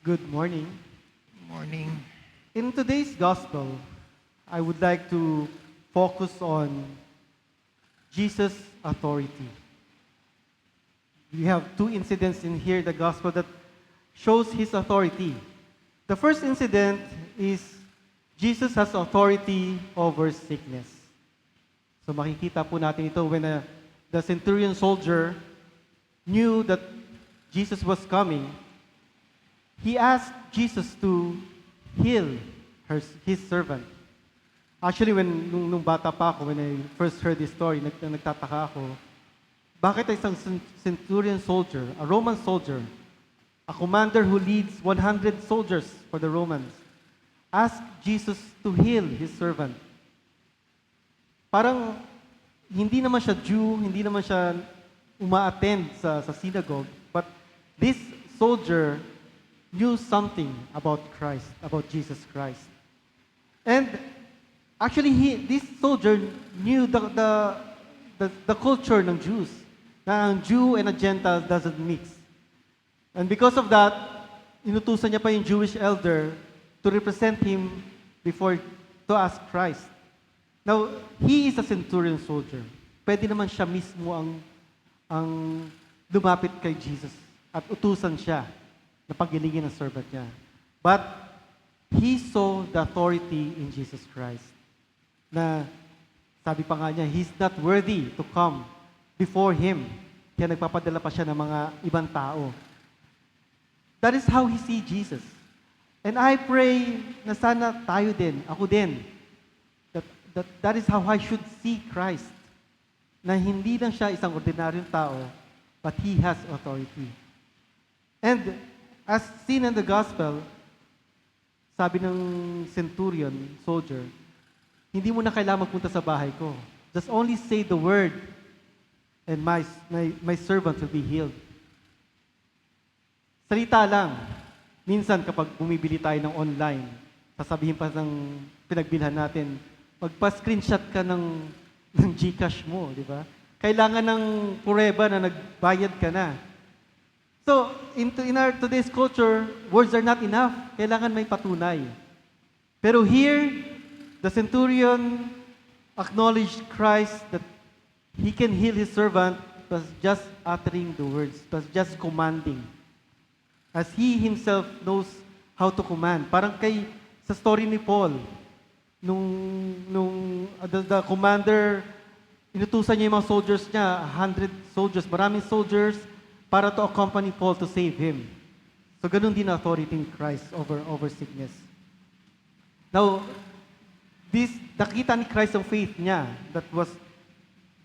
Good morning. Morning. In today's gospel, I would like to focus on Jesus' authority. We have two incidents in here, the gospel, that shows his authority. The first incident is Jesus has authority over sickness. So makikita po natin ito when the centurion soldier knew that Jesus was coming. He asked Jesus to heal his servant. Actually, nung bata pa ako, when I first heard this story, nagtataka ako, bakit isang centurion soldier, a Roman soldier, a commander who leads 100 soldiers for the Romans, asked Jesus to heal his servant? Parang hindi naman siya Jew, hindi naman siya uma-attend sa synagogue, but this soldier knew something about Christ, about Jesus Christ. And actually, this soldier knew the culture ng Jews, na ang Jew and a Gentile doesn't mix. And because of that, inutusan niya pa yung Jewish elder to represent him to ask Christ. Now, he is a centurion soldier. Pwede naman siya mismo ang lumapit kay Jesus at utusan siya na pagilingin ng servant niya. But he saw the authority in Jesus Christ. Na sabi pa nga niya, he's not worthy to come before him. Kaya nagpapadala pa siya ng mga ibang tao. That is how he see Jesus. And I pray na sana tayo din, ako din, that is how I should see Christ. Na hindi lang siya isang ordinaryong tao, but he has authority. And as seen in the gospel, sabi ng centurion, soldier, hindi mo na kailangan magpunta sa bahay ko. Just only say the word and my servant will be healed. Salita lang. Minsan kapag bumibili tayo ng online, sasabihin pa ng pinagbilhan natin, magpa-screenshot ka ng GCash mo, di ba? Kailangan ng pureba na nagbayad ka na. So, in our today's culture, words are not enough. Kailangan may patunay. Pero here, the centurion acknowledged Christ that he can heal his servant by just uttering the words, by just commanding. As he himself knows how to command. Parang sa story ni Paul, the commander, inutusan niya yung mga soldiers niya, 100 soldiers, maraming soldiers, para to accompany Paul to save him. So ganun din authority in Christ over sickness. Now, nakita ni Christ ang faith niya.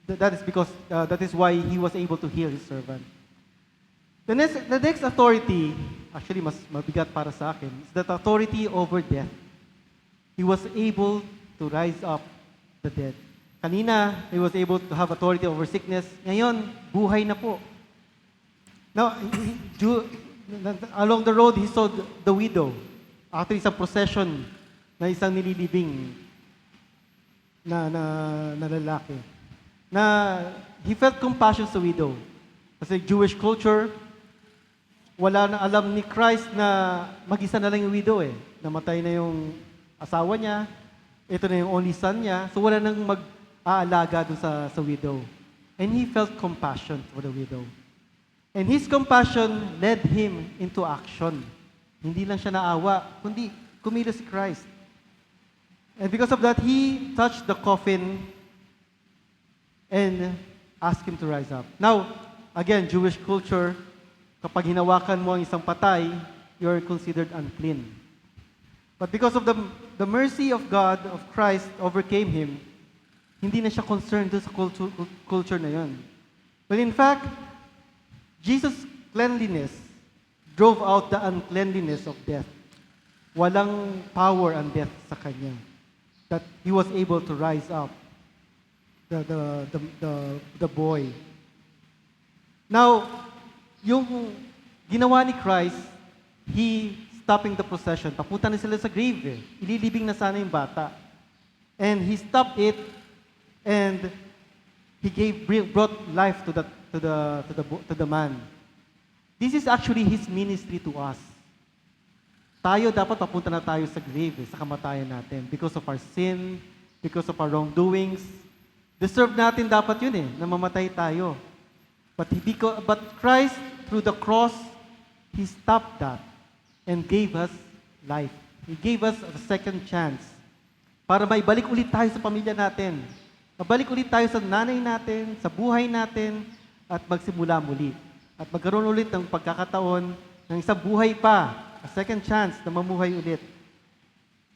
That is why he was able to heal his servant. The next authority, actually mas mabigat para sa akin, is that authority over death. He was able to rise up the dead. Kanina, he was able to have authority over sickness. Ngayon, buhay na po. Now, along the road, he saw the widow. After isang procession na isang nililibing na lalaki. He felt compassion sa widow. Kasi Jewish culture, wala na alam ni Christ na mag-isa na lang yung widow eh. Namatay na yung asawa niya, ito na yung only son niya, so wala nang mag-aalaga dun sa widow. And he felt compassion for the widow. And his compassion led him into action. Hindi lang siya naawa, kundi kumilos si Christ. And because of that, he touched the coffin and asked him to rise up. Now, again, Jewish culture, kapag hinawakan mo ang isang patay, you're considered unclean. But because of the mercy of God, of Christ, overcame him, hindi na siya concerned sa culture na yun. But in fact, Jesus' cleanliness drove out the uncleanliness of death. Walang power ang death sa kanya. That he was able to rise up the boy. Now, yung ginawa ni Christ, he stopping the procession. Papunta na sila sa grave. Ililibing na sana yung bata. And he stopped it and he brought life to the man. This is actually his ministry to us. tayo dapat papunta na tayo sa grave, sa kamatayan natin. Because of our sin, because of our wrongdoings. Deserve natin dapat yun na mamatay tayo. But Christ, through the cross, He stopped that and gave us life. He gave us a second chance para maibalik ulit tayo sa pamilya natin. Mabalik ulit tayo sa nanay natin, sa buhay natin, at magsimula muli. At magkaroon ulit ng pagkakataon ng isang buhay pa, a second chance na mamuhay ulit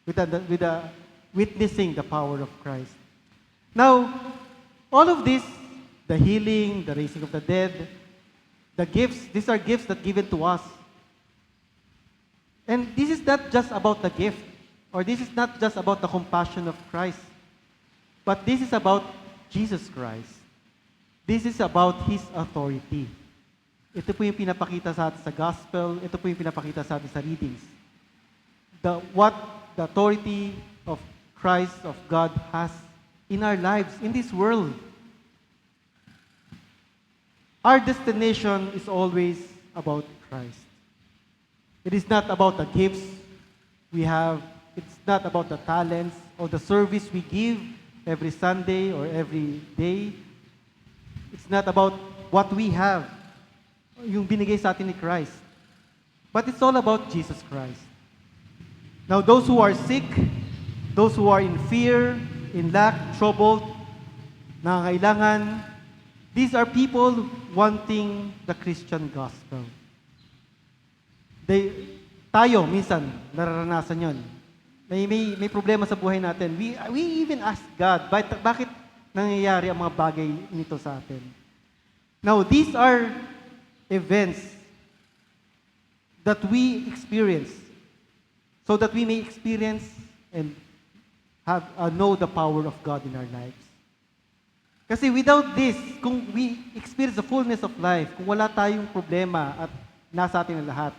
with witnessing the power of Christ. Now, all of this, the healing, the raising of the dead, the gifts, these are gifts that given to us. And this is not just about the gift, or this is not just about the compassion of Christ, but this is about Jesus Christ. This is about His authority. Ito po yung pinapakita sa atin sa gospel, ito po yung pinapakita sa atin sa readings. What the authority of Christ, of God has in our lives, in this world. Our destination is always about Christ. It is not about the gifts we have. It's not about the talents or the service we give every Sunday or every day. It's not about what we have, yung binigay sa atin ni Christ. But it's all about Jesus Christ. Now, those who are sick, those who are in fear, in lack, troubled, nangangailangan, these are people wanting the Christian gospel. Tayo, minsan, nararanasan yon. May problema sa buhay natin. We even ask God, bakit nangyayari ang mga bagay nito sa atin? Now, these are events that we experience so that we may experience and know the power of God in our lives. Kasi without this, kung we experience the fullness of life, kung wala tayong problema at nasa atin ang lahat,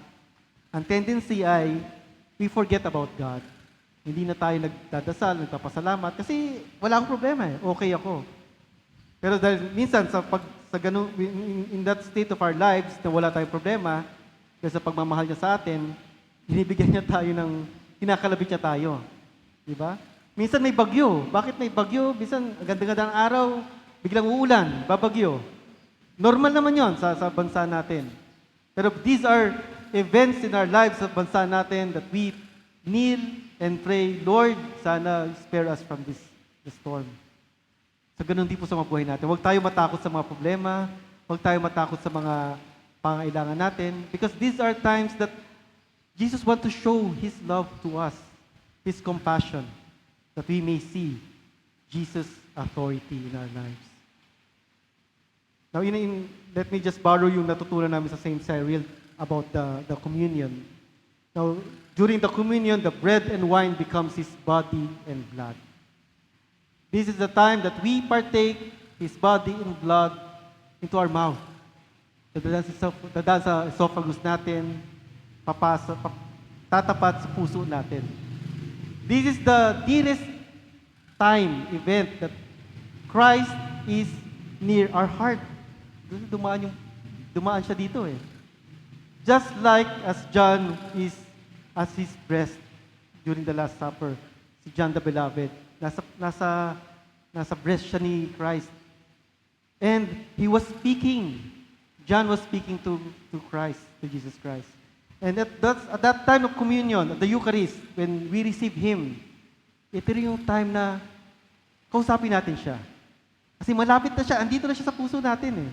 ang tendency ay we forget about God. Hindi na tayo nagdadasal, nagpapasalamat kasi wala akong problema okay ako. Pero dahil minsan in that state of our lives na wala tayong problema, kasi sa pagmamahal niya sa atin, binibigyan niya tayo kinakalabit niya tayo. Di ba? Minsan may bagyo. Bakit may bagyo? Minsan, ganda-ganda ng araw, biglang uulan, babagyo. Normal naman yon sa bansa natin. Pero these are events in our lives sa bansa natin that we kneel and pray, Lord, sana spare us from the storm. So, ganun din po sa mga buhay natin. Huwag tayo matakot sa mga problema. Huwag tayo matakot sa mga pangailangan natin. Because these are times that Jesus wants to show His love to us, His compassion, that we may see Jesus' authority in our lives. Now, let me just borrow yung natutunan namin sa St. Cyril about the communion. Now, during the communion, the bread and wine becomes His body and blood. This is the time that we partake His body and blood into our mouth. Dadaan sa esophagus natin, tatapat sa puso natin. This is the dearest event that Christ is near our heart. Dumaan siya dito Just like as John is at his breast during the Last Supper, si John the Beloved, nasa breast siya ni Christ. And he was speaking. John was speaking to Christ, to Jesus Christ. And at that time of communion, at the Eucharist, when we receive Him, ito rin yung time na kausapin natin siya. Kasi malapit na siya, andito na siya sa puso natin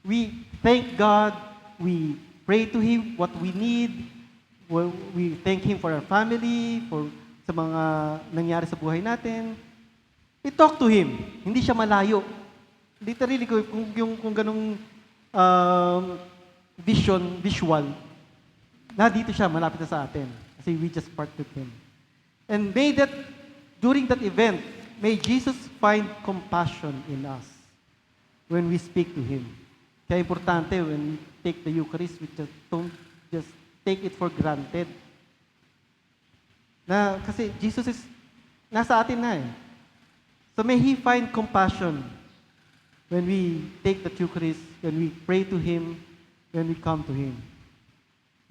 We thank God, we pray to Him what we need, we thank Him for our family, sa mga nangyari sa buhay natin. We talk to Him. Hindi siya malayo. Literally, kung ganung visual, dito siya, malapit na sa atin. Kasi we just part with Him. And during that event, may Jesus find compassion in us when we speak to Him. Kaya importante, when we take the Eucharist, we don't just take it for granted. Kasi Jesus is nasa atin na So may He find compassion when we take the Eucharist, when we pray to Him, when we come to Him.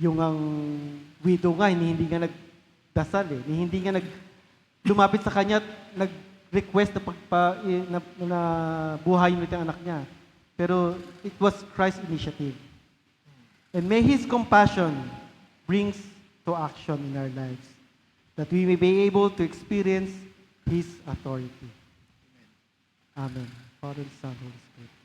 Yung ang widow nga, hindi nga nagdasal eh. Hindi nga lumapit sa kanya at nag-request na buhayin ulit ang anak niya. Pero it was Christ's initiative. And may His compassion brings to action in our lives, that we may be able to experience His authority. Amen. Father, Son, Holy Spirit.